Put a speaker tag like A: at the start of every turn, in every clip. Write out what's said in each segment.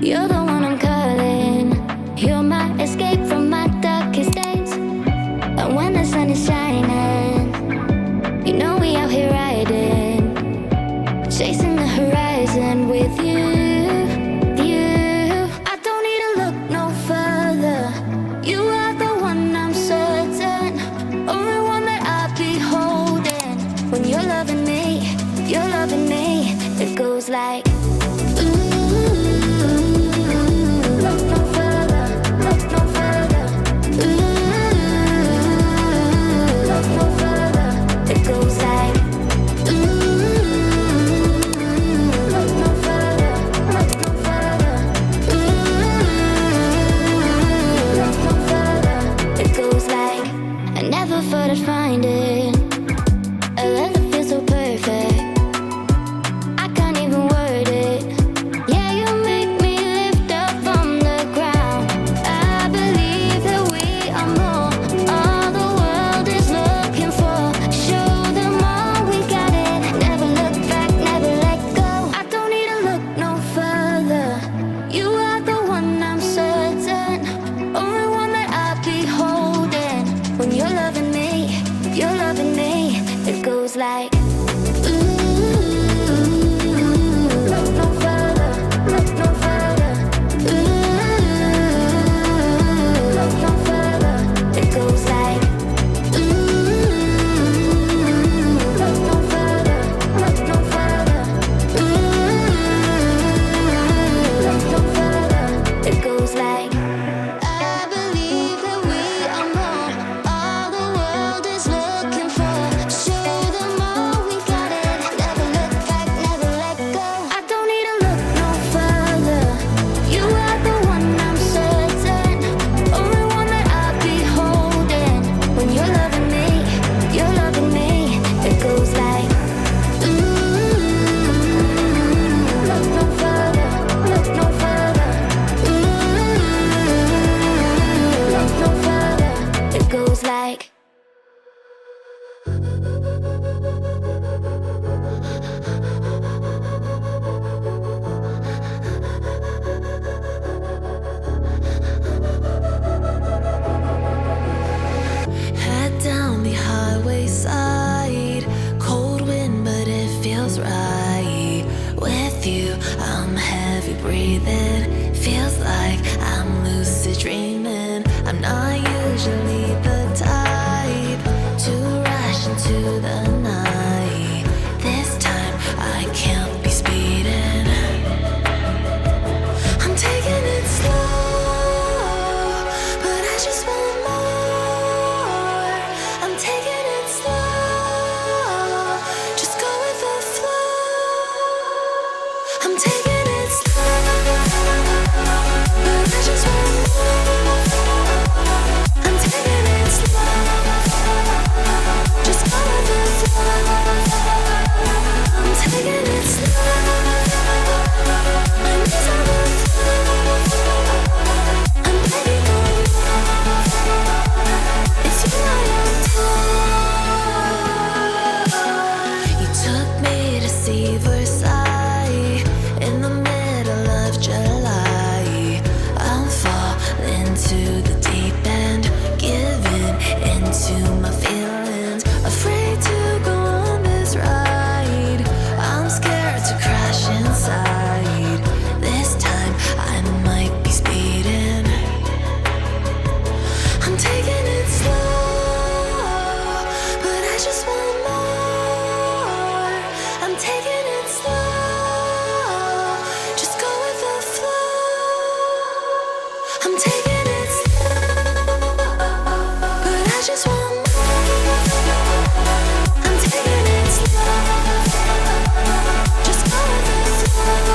A: You're the one I'm calling. You're my escape from my darkest days. And when the sun is shining, you know we out here riding, chasing the horizon with you. I don't need to look no further. You are the one I'm certain, only one that I'll be holding. When you're loving me, it goes like look no further, look no further. Look no further. It goes like look no further, look no further. Look no further. It goes like I never thought I'd find it. A love that feels so perfect. I can't even word it. Yeah, you make me lift up from the ground. I believe that we are more. All the world is looking for. Show them all we got it. Never look back, never let go. I don't need to look no further. You are the one I'm certain, only one that I'll be holding. When you're loving me, it goes like look no further, look no further. Look no further. It goes like look no further, look no further. Look no further. It goes like I believe that we are more. All the world is looking for. Show them all we got it. Never look back, never let go. I don't need to look no further. You are the one I'm certain, only one that I'll be holding. When you're loving me, it goes like look no further, look no further. Look no further. It goes like
B: Head down the highway side, cold wind but it feels right. With you I'm heavy breathing, feels like I'm lucid dreaming. I'm not usually the type to rush into the night. This time I can't be speeding. I'm taking it slow, but I just want more. I'm taking it slow, just go with the flow. I'm taking it slow, but I just want more. I'm taking it slow, just go with the flow. I'm taking it slow, my knees on the floor. I'm begging for more. It's you I adore. You took me to see Versailles in the middle of July. I'm falling to the deep end, giving into my feelings, afraid to go on this ride. I'm scared to crash inside. This time I might be speeding. I'm taking it slow, but I just want more. I'm taking it slow, just go with the flow. I'm taking it slow, but I just want more. I'm taking it slow, just go with the flow.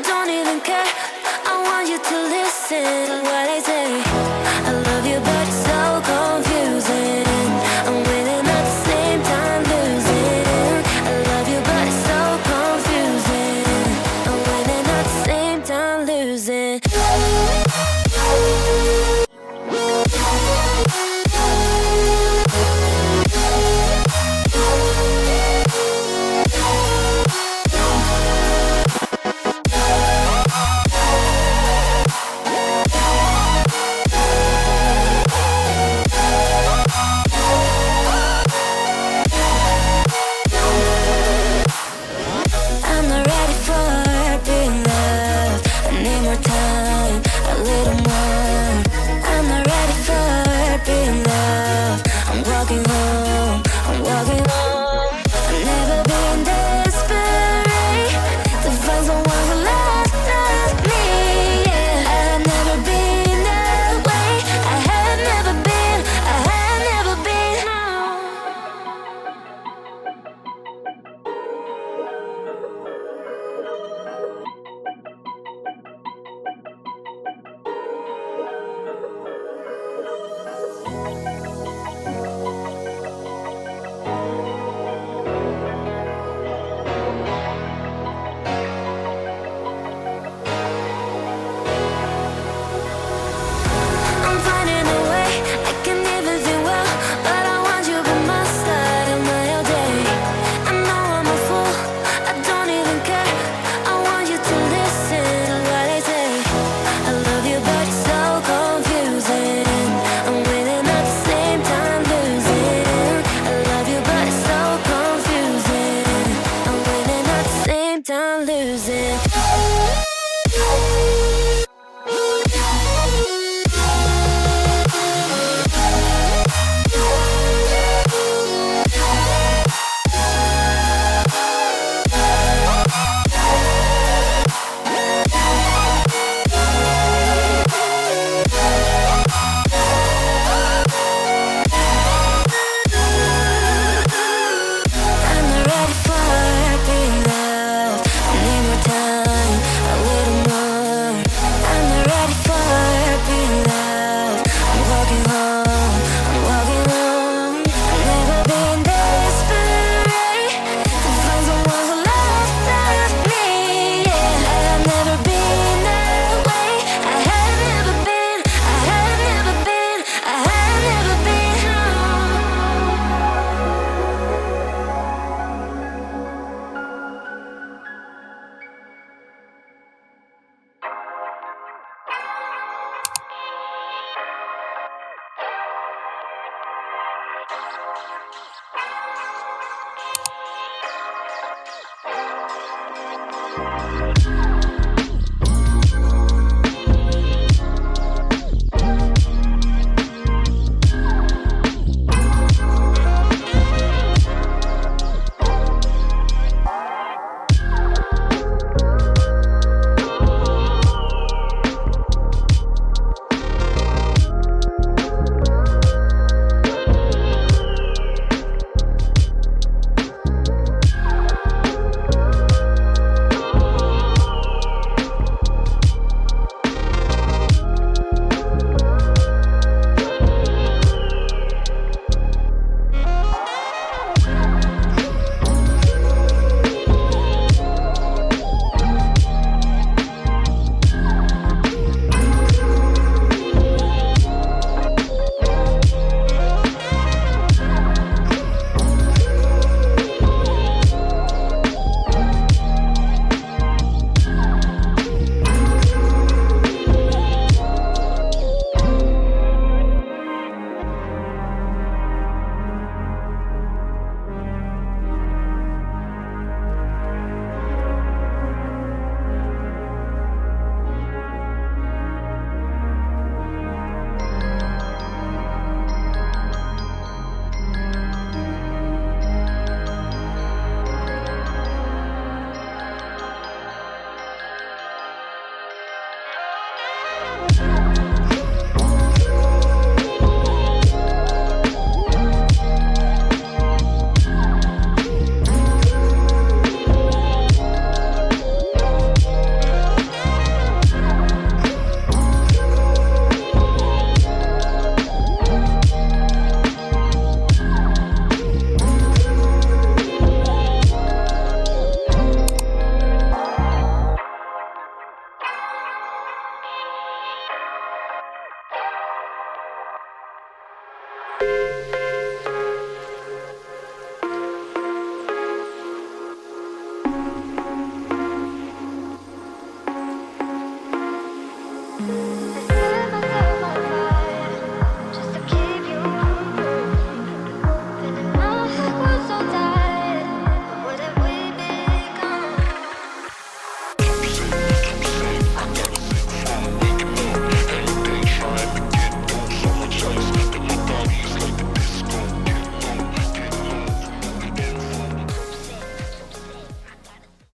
B: don't even care. I want you to listen to what I say. I love you, but it's so confusing. I'm winning at the same time losing. I love you, but it's so confusing. I'm winning at the same time losing. I'm not ready for being loved. I need more time, a little more. I'm not ready for being loved. I'm walking home, I'm walking home. I've never been desperate to find someone who loves me. Yeah, I've never been that way. I have never been, I have never been. No. I'm finding a way, I can even feel well. But I want you by my side of my all day. I know I'm a fool, I don't even care. I want you to listen to what I say. I love you, but it's so confusing. I'm winning at the same time losing. I love you, but it's so confusing. I'm winning at the same time losing.